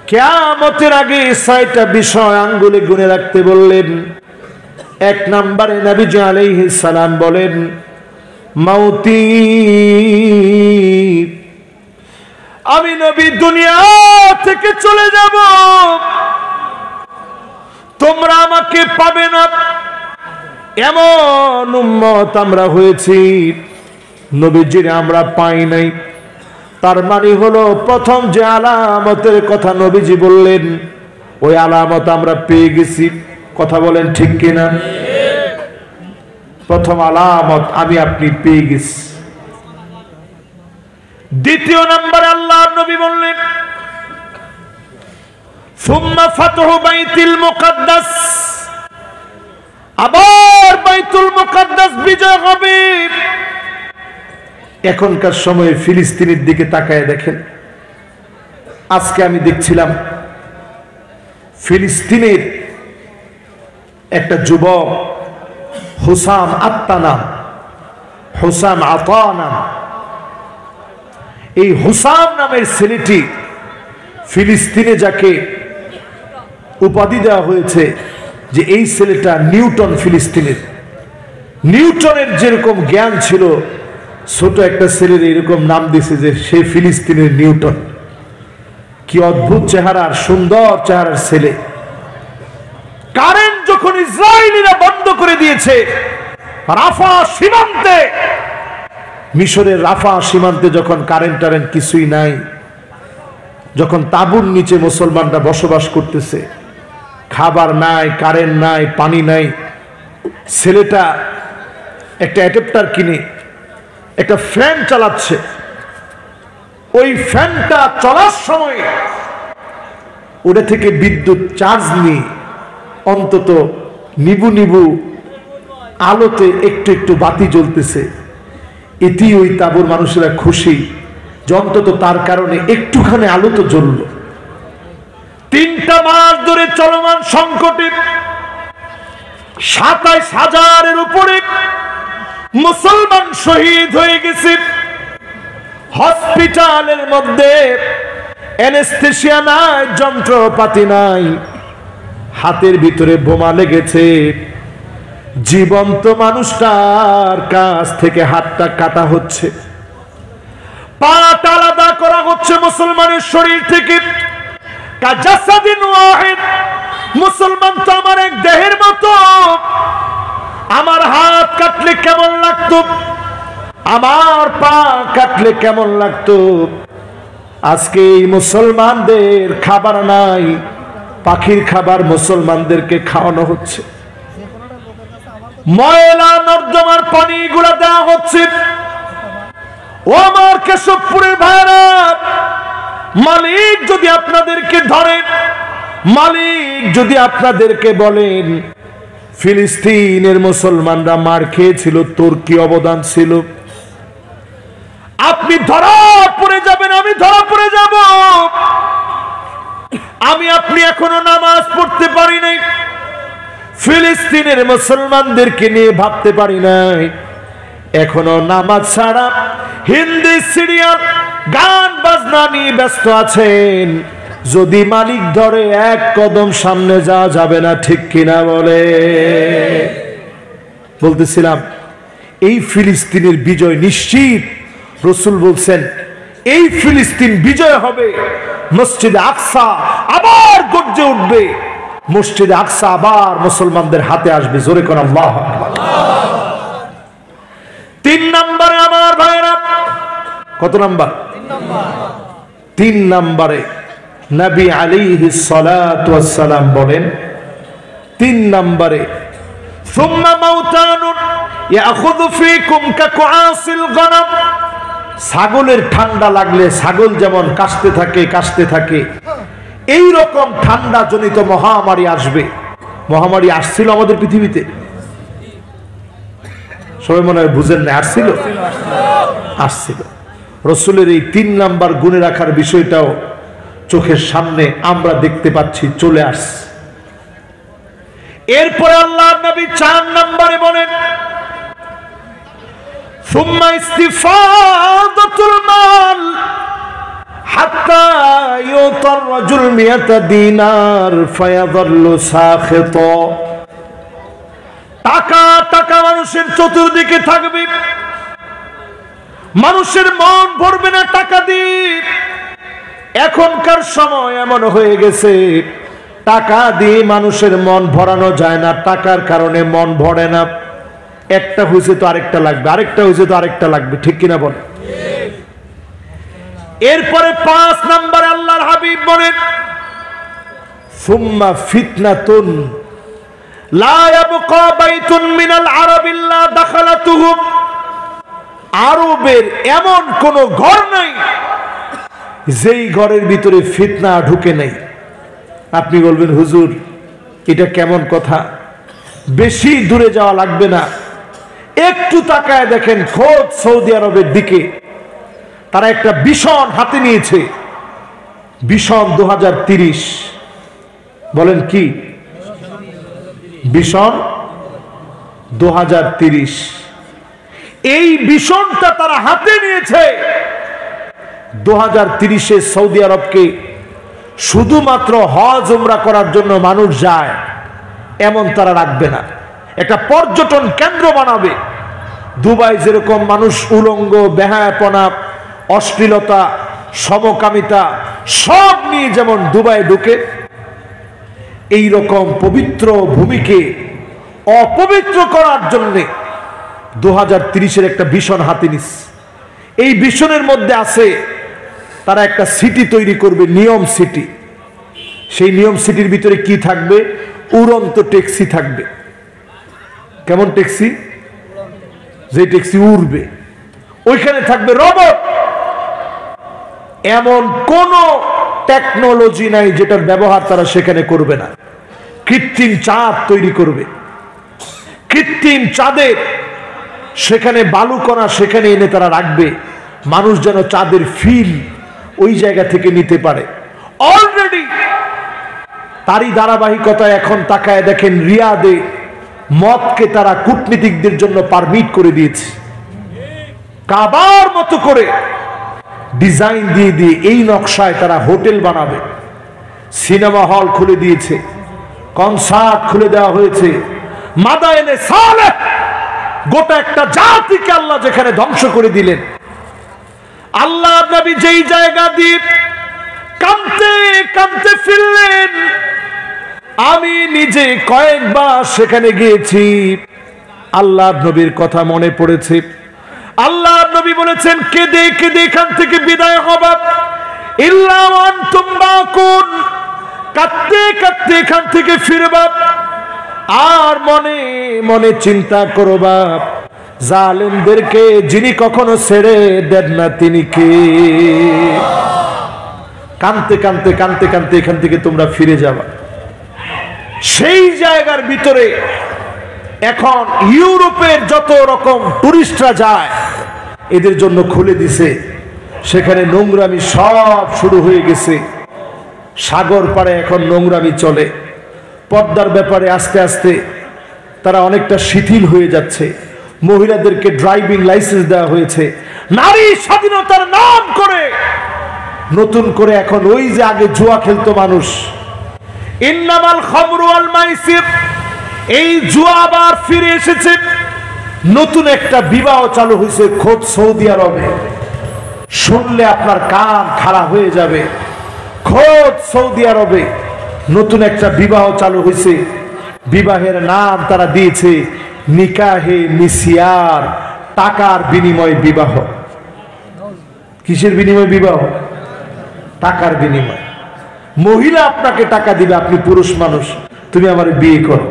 কিয়ামতের আগে 6টা বিষয় আঙ্গুলে গুনে রাখতে বললেন। 1 নম্বরে নবীজি আলাইহিস সালাম বলেন, মাউতি, আমি নবী দুনিয়া থেকে চলে যাব, তোমরা আমাকে পাবে না। এমন উম্মত আমরা হয়েছি, নবীজির আমরা পাই নাই। তার মানে হলো প্রথম যে আলামতের কথা নবীজি বললেন, ওই আলামত আমরা পেয়ে গেছি। কথা বলেন ঠিক কিনা? প্রথম আলামত আমি আপনি পেয়ে গেছি। দ্বিতীয় নম্বরে আল্লাহর নবী বললেন, সুম্মা ফাতহু বাইতুল মুকাদ্দাস, আবার বাইতুল মুকাদ্দাস বিজয় হবে। এখনকার সময়ে ফিলিস্তিনের দিকে তাকায় দেখেন। আজকে আমি দেখছিলাম ফিলিস্তিনের একটা যুবক, হুসাম আত্তা নাম, হুসাম আতা নাম। এই হুসাম নামের ছেলেটি ফিলিস্তিনে যাকে উপাধি দেওয়া হয়েছে যে এই ছেলেটা নিউটন ফিলিস্তিনের। নিউটনের যেরকম জ্ঞান ছিল, ছোট একটা ছেলের এরকম নাম দিয়েছে যে সে ফিলিস্তিনের নিউটন। কি অদ্ভুত চেহারার, সুন্দর চেহারার ছেলে। কারেন্ট যখন ইসরায়েলিরা বন্ধ করে দিয়েছে রাফা সীমান্তে, মিশরের রাফা সীমান্তে যখন কারেন্ট টারেন্ট কিছুই নাই, যখন তাঁবুর নিচে মুসলমানরা বসবাস করতেছে, খাবার নাই, কারেন্ট নাই, পানি নাই, ছেলেটা একটা অ্যাডাপ্টার কিনে একটা ফ্যান চালাচ্ছে। ওই ফ্যানটা চলার সময় ওটা থেকে বিদ্যুৎ চার্জ নিয়ে অন্তত নিবু নিবু আলোতে একটু একটু বাতি জ্বলতেছে। এটি ওই তাঁবুর মানুষেরা খুশি যে অন্তত তার কারণে একটুখানি আলো তো জ্বলল। 3টা মাস ধরে চলমান সংকটে 27,000-এর উপরে মুসলমান শহীদ হয়ে গেছে। হসপিটালের মধ্যে অ্যানেস্থেসিয়া নাই, যন্ত্রপাতি নাই, হাতের ভিতরে বোমা লেগেছে। জীবন্ত মানুষটার কাছ থেকে হাতটা কাটা হচ্ছে, পাটা আলাদা করা হচ্ছে মুসলমানের শরীর থেকে। কাজাসাদিন ওয়াহিদ, মুসলমান তো আমার এক দেহের মতো। আমার হাত কাটলে কেমন লাগতো, আমার পা কাটলে কেমন লাগতো। আজকে এই মুসলমানদের খাবার নাই, পাখির খাবার মুসলমানদেরকে খাওয়ানো হচ্ছে। ময়লা নর্দমার পানিগুলো দেওয়া হচ্ছে। ও আমার কেশবপুরের ভাইরা, মালিক যদি আপনাদেরকে ধরেন, মালিক যদি আপনাদেরকে বলেন ফিলিস্তিনের মুসলমানরা মার খেয়েছিল, তোর কি অবদান ছিল? আপনি ধরা পড়ে যাবেন, আমি ধরা পড়ে যাব। আমি আপনি এখনো নামাজ পড়তে পারি নাই, ফিলিস্তিনের মুসলমানদেরকে নিয়ে ভাবতে পারি নাই। এখনো নামাজ ছাড়া হিন্দি সিরিয়াল, গান বাজনা নিয়ে ব্যস্ত আছেন। যদি মালিক ধরে এক কদম সামনে যাওয়া যাবে না, ঠিক কিনা বলে? বলতেছিলাম এই ফিলিস্তিনের বিজয় নিশ্চিত। রাসূল বলছেন এই ফিলিস্তিন বিজয় হবে। মসজিদে আকসা আবার গর্জে উঠবে, মসজিদে আকসা আবার মুসলমানদের হাতে আসবে। জোরে কোন আল্লাহু আকবার। 3 নম্বরে আমার ভাইরা, কত নাম্বার? 3 নম্বরে নবী আলাইহিস সালাতু ওয়াস সালাম বলেন, 3 নম্বরে সুম্মা মাউতানুন ইয়াখুযু ফীকুম কাকুআসিল গনাম। ছাগলের ঠান্ডা লাগলে ছাগল যেমন কাশতে থাকে কাশতে থাকে, এই রকম ঠান্ডা জনিত মহামারী আসবে। মহামারী আসছিল আমাদের পৃথিবীতে, সবাই মনে হয় বুঝেন না? আসছিল, আসছিল। রাসূলের এই 3 নাম্বার গুণে রাখার বিষয়টাও চোখের সামনে আমরা দেখতে পাচ্ছি, চলে আসছে। এরপরে আল্লাহর নবী 4 নম্বরে বলেন সুম্মা ইস্তিফাদাতুল মাল। হাত্তা ইউতার রাজুল মিয়াতা দিনার ফায়াযাল্লু সাখিত। টাকা টাকা মানুষের চতুর্দিকে থাকবে, মানুষের মন ভরবে না টাকা দিয়ে। এখনকার সময় এমন হয়ে গেছে, টাকা দিয়ে মানুষের মন ভরানো যায় না, টাকার কারণে মন ভরে না। একটা হয়েছে তো আরেকটা লাগবে, আরেকটা হয়েছে তো আরেকটা লাগবে, ঠিক কিনা বল? এরপরে 5 নম্বরে আল্লাহর হাবিব বলেন, সুম্মা ফিতনাতুন লা ইয়াবকা বাইতুন মিনাল আরাব ইল্লা দাখালাতুহু। আরবের এমন কোন ঘর নাই যেই ঘরের ভিতরে ফিতনা ঢুকে নাই। আপনি বলবেন, হুজুর এটা কেমন কথা? বেশি দূরে যাওয়া লাগবে না, একটু তাকায় দেখেন খোদ সৌদি আরবের দিকে। তারা একটা ভিশন হাতে নিয়েছে, ভিশন 2030। বলেন কি ভিশন 2030? এই ভিশনটা তারা হাতে নিয়েছে। 2030-এ সৌদি আরবকে শুধুমাত্র হজ উমরা করার জন্য মানুষ যায় এমন তারা রাখবে না, একটা পর্যটন কেন্দ্র বানাবে। দুবাই যেরকম মানুষ উলঙ্গ, বেহায়াপনা, অশ্লীলতা, সমকামিতা সব নিয়ে যেমন দুবাই ঢুকে, এই রকম পবিত্র ভূমিকে অপবিত্র করার জন্যে 2030-এর একটা ভিশন হাতে নিস। এই ভিশনের মধ্যে আছে তারা একটা সিটি তৈরি করবে, নিয়ম সিটি। সেই নিয়ম সিটির ভিতরে কি থাকবে? উড়ন্ত ট্যাক্সি থাকবে। কেমন ট্যাক্সি? যে ট্যাক্সি উড়বে। ওইখানে থাকবে রোবট। এমন কোন টেকনোলজি নাই যেটার ব্যবহার তারা সেখানে করবে না। কৃত্রিম চাঁদ তৈরি করবে, কৃত্রিম চাঁদের সেখানে বালুকণা সেখানে এনে তারা রাখবে, মানুষ যেন চাঁদের ফিল ওই জায়গা থেকে নিতে পারে। অলরেডি তারই ধারাবাহিকতায় এখন তাকায় দেখেন রিয়াদে মদকে তারা কূটনীতিকদের জন্য পারমিট করে দিয়েছে। কাবার মতো করে ডিজাইন দিয়ে দিয়ে এই নকশায় তারা হোটেল বানাবে, সিনেমা হল খুলে দিয়েছে, কনসার্ট খুলে দেওয়া হয়েছে। মাদায়েনে সালেহ, গোটা একটা জাতিকে আল্লাহ যেখানে ধ্বংস করে দিলেন। আল্লাহ নবী যেই জায়গা দিয়ে কাঁদতে কাঁদতে ফিরলেন, আমি নিজে কয়েকবার সেখানে গিয়েছি। আল্লাহ নবীর কথা মনে পড়েছে। আল্লাহ নবী বলেছেন, কেঁদে কেঁদে এখান থেকে বিদায় হবা, ইল্লা আনতুম বাকুন, কাঁদতে কাঁদতে এখান থেকে ফিরবা, আর মনে মনে চিন্তা করবা জালেমদেরকে যিনি কখনো ছেড়ে দেন না তিনি কে। কাঁদতে কাঁদতে কাঁদতে কাঁদতে এখান থেকে তোমরা ফিরে যাবা। সেই জায়গার ভিতরে এখন ইউরোপের যত রকম টুরিস্টরা যায় এদের জন্য খুলে দিছে। সেখানে নোংরামি সব শুরু হয়ে গেছে। সাগর পাড়ে এখন নোংরামি চলে। পর্দার ব্যাপারে আস্তে আস্তে তারা অনেকটা শিথিল হয়ে যাচ্ছে। মহিলাদেরকে ড্রাইভিং লাইসেন্স দেওয়া হয়েছে। নারী স্বাধীনতার নাম করে নতুন করে এখন ওই যে আগে জুয়া খেলতো মানুষ, ইন্নামাল খামরু ওয়াল মাইসির, এই জুয়া আবার ফিরে এসেছে। নতুন একটা বিবাহ চালু হয়েছে খোদ সৌদি আরবে। শুনলে আপনার কান খারাপ হয়ে যাবে। খোদ সৌদি আরবে নতুন একটা বিবাহ চালু হয়েছে। বিবাহের নাম তারা দিয়েছে নিকাহে মিসিয়ার, টাকার বিনিময় বিবাহ। কিসের বিনিময় বিবাহ? টাকার বিনিময়। মহিলা আপনাকে টাকা দিবে, আপনি পুরুষ মানুষ, তুমি আমার বিয়ে করো,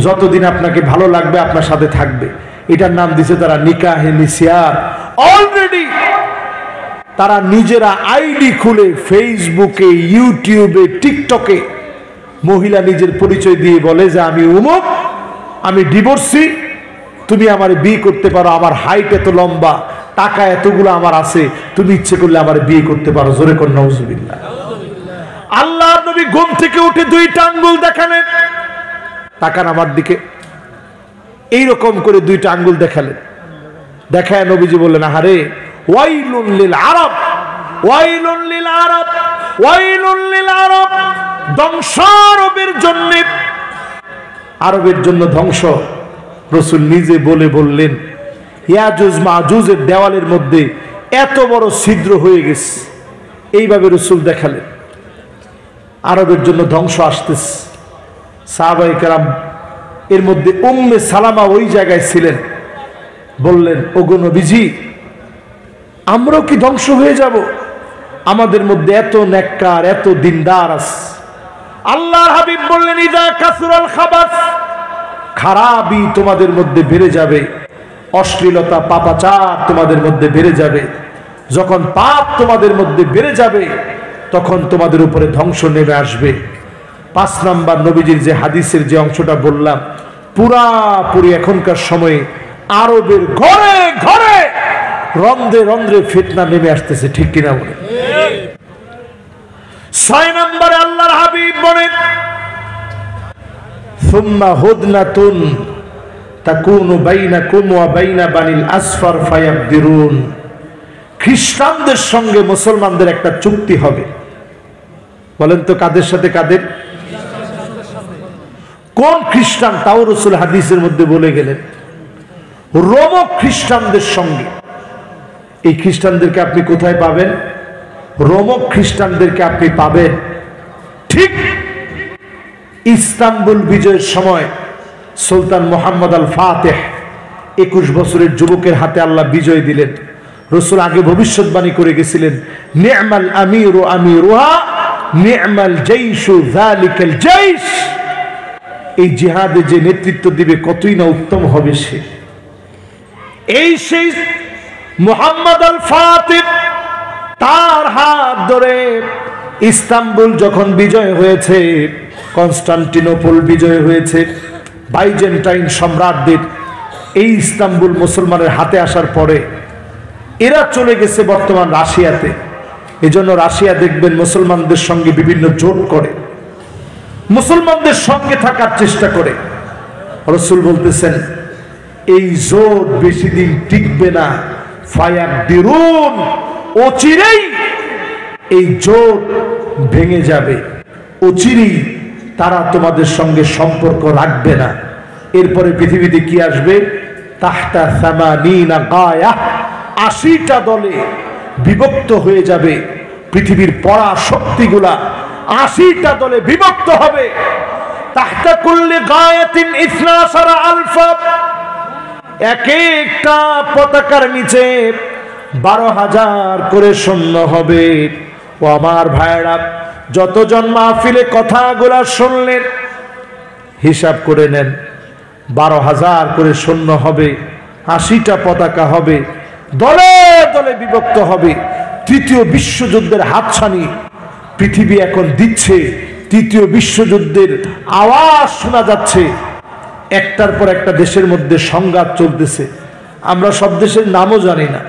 যতদিন আপনাকে ভালো লাগবে আপনার সাথে থাকবে। এটার নাম দিছে তারা নিকাহে মিসিয়ার। অলরেডি তারা নিজেরা আইডি খুলে ফেসবুকে, ইউটিউবে, টিকটকে মহিলা নিজের পরিচয় দিয়ে বলে যে আমি উমুক, আমি ডিভোর্সি, তুমি আমার বিয়ে করতে পারো, আমার হাইট এত লম্বা, টাকা এতগুলো আমার আছে, তুমি ইচ্ছে করলে আমার বিয়ে করতে পারো। জোরে কর নাউজুবিল্লাহ। আল্লাহর নবী ঘুম থেকে উঠে 2টা আঙ্গুল দেখালেন, তাকান আমার দিকে, এইরকম করে 2টা আঙ্গুল দেখালেন। দেখায় নবীজি বললেন, আহারে ওয়াইলুন লিল আরব, ওয়াইলুল লিল আরব, ওয়াইলুল লিল আরব, ধ্বংস আরবের জন্য, আরবের জন্য ধ্বংস। রাসূল নিজে বললেন ইয়াজুজ মাজুজের দেওয়ালের মধ্যে এত বড় ছিদ্র হয়ে গেছে, এইভাবে রাসূল দেখালেন আরবের জন্য ধ্বংস আসতেছে। সাহাবায়ে কেরাম এর মধ্যে উম্মে সালামা ওই জায়গায় ছিলেন, বললেন ওগো নবীজি, আমরাও কি ধ্বংস হয়ে যাব? আমাদের মধ্যে এত নেককার, এত দিনদার আছে। আল্লাহর হাবিব বললেন ইদা কাসুরাল খাবাস, খারাপই তোমাদের মধ্যে বেড়ে যাবে, অশ্লীলতা পাপাচার তোমাদের মধ্যে বেড়ে যাবে। যখন পাপ তোমাদের মধ্যে বেড়ে যাবে তখন তোমাদের উপরে ধ্বংস নেমে আসবে। 5 নাম্বার নবীজির যে হাদিসের যে অংশটা বললাম, পুরাপুরি এখনকার সময়ে আরবের ঘরে ঘরে রন্ধ্রে রন্ধ্রে ফিতনা নেমে আসতেছে, ঠিক কিনা বলে? 6 নম্বরে আল্লাহর হাবিব বলেন সুম্মা হুদনাতুন তাকুনু বাইনাকুম ওয়া বাইনা বানিল আসফার ফায়াবদিরুন, খ্রিস্টানদের সঙ্গে মুসলমানদের একটা চুক্তি হবে। বলেন তো কাদের সাথে? কাদের? কোন খ্রিস্টান? তাও রাসূল হাদিসের মধ্যে বলে গেলেন রোম খ্রিস্টানদের সঙ্গে। এই খ্রিস্টানদেরকে আপনি কোথায় পাবেন? রোম খ্রিস্টানদেরকে আপনি পাবেন ঠিক ইস্তাম্বুল বিজয়ের সময় সুলতান মুহাম্মদ আল ফাতেহ 21 বছরের যুবকের হাতে আল্লাহ বিজয় দিলেন। রাসূল আগে ভবিষ্যৎবাণী করে গেছিলেন নি'মাল আমিরু আমিরুহা নি'মাল জাইশু যালিকাল জাইশ, এই জিহাদে যে নেতৃত্ব দিবে কতই না উত্তম হবে সে। এই সেই মুহাম্মদ আল ফাতেহ, তার হাত ধরে ইস্তাম্বুল যখন বিজয় হয়েছে, কনস্টান্টিনোপল বিজয় হয়েছে, বাইজেন্টাইন সম্রাটদের এই ইস্তাম্বুল মুসলমানের হাতে আসার পরে এরা চলে গেছে বর্তমান রাশিয়াতে। এজন্য রাশিয়া দেখবেন মুসলমানদের সঙ্গে বিভিন্ন জোট করে, মুসলমানদের সঙ্গে থাকার চেষ্টা করে। রাসূল বলতেছেন এই জোট বেশি দিন টিকবে না, ফায়াবদিরুন, অচিরেই এই জোট ভেঙে যাবে, অচিরেই তারা তোমাদের সঙ্গে সম্পর্ক রাখবে না। এরপরে পৃথিবীতে কি আসবে? তাহতা সামানিনা গায়া, 80টা দলে বিভক্ত হয়ে যাবে পৃথিবীর পড়া শক্তিগুলা, 80টা দলে বিভক্ত হবে। তাহতা কুল্লি গায়াতিন 12 আলফা, এক একটা পতাকার নিচে 12,000 করে সৈন্য হবে। ও আমার ভাইরা, যতজন মাহফিলে কথাগুলা শুনলেন হিসাব করে নেন, 12,000 করে সৈন্য হবে, 80টা পতাকা হবে, দলে দলে বিভক্ত হবে। তৃতীয় বিশ্বযুদ্ধের হাতছানি পৃথিবী এখন দিচ্ছে, তৃতীয় বিশ্বযুদ্ধের আওয়াজ শোনা যাচ্ছে। একটার পর একটা দেশের মধ্যে সংঘাত চলতেছে, আমরা সব দেশের নামও জানি না।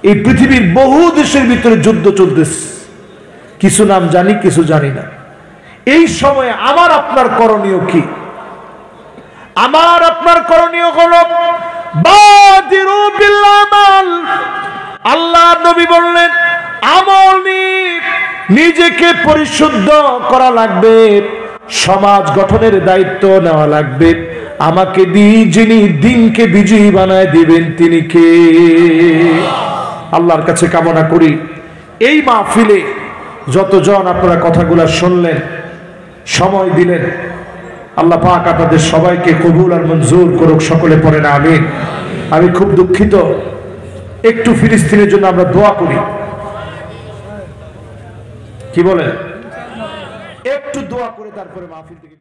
এই পৃথিবীর বহু দেশের ভিতরে যুদ্ধ চলতেছে, কিছু নাম জানি, কিছু জানি না। এই সময়ে আমার আপনার করণীয় কি? আমার আপনার করণীয় হলো বাদিরু বিল আমাল। আল্লাহ নবী বললেন আমল নিয়ে নিজেকে পরিশুদ্ধ করা লাগবে, সমাজ গঠনের দায়িত্ব নেওয়া লাগবে। আমাকে যিনি দিনকে বিজয়ী বানায় দিবেন তিনি কে? আল্লাহর কাছে কামনা করি এই মাহফিলে যতজন আপনারা কথাগুলো শুনলেন, সময় দিলেন, আল্লাহ পাক আপনাদের সবাইকে কবুল আর মঞ্জুর করুক। সকলে পড়েন আমিন। আমি খুব দুঃখিত, একটু ফিলিস্তিনের জন্য আমরা দোয়া করি, কি বলেন? একটু দোয়া করে তারপরে মাহফিল থেকে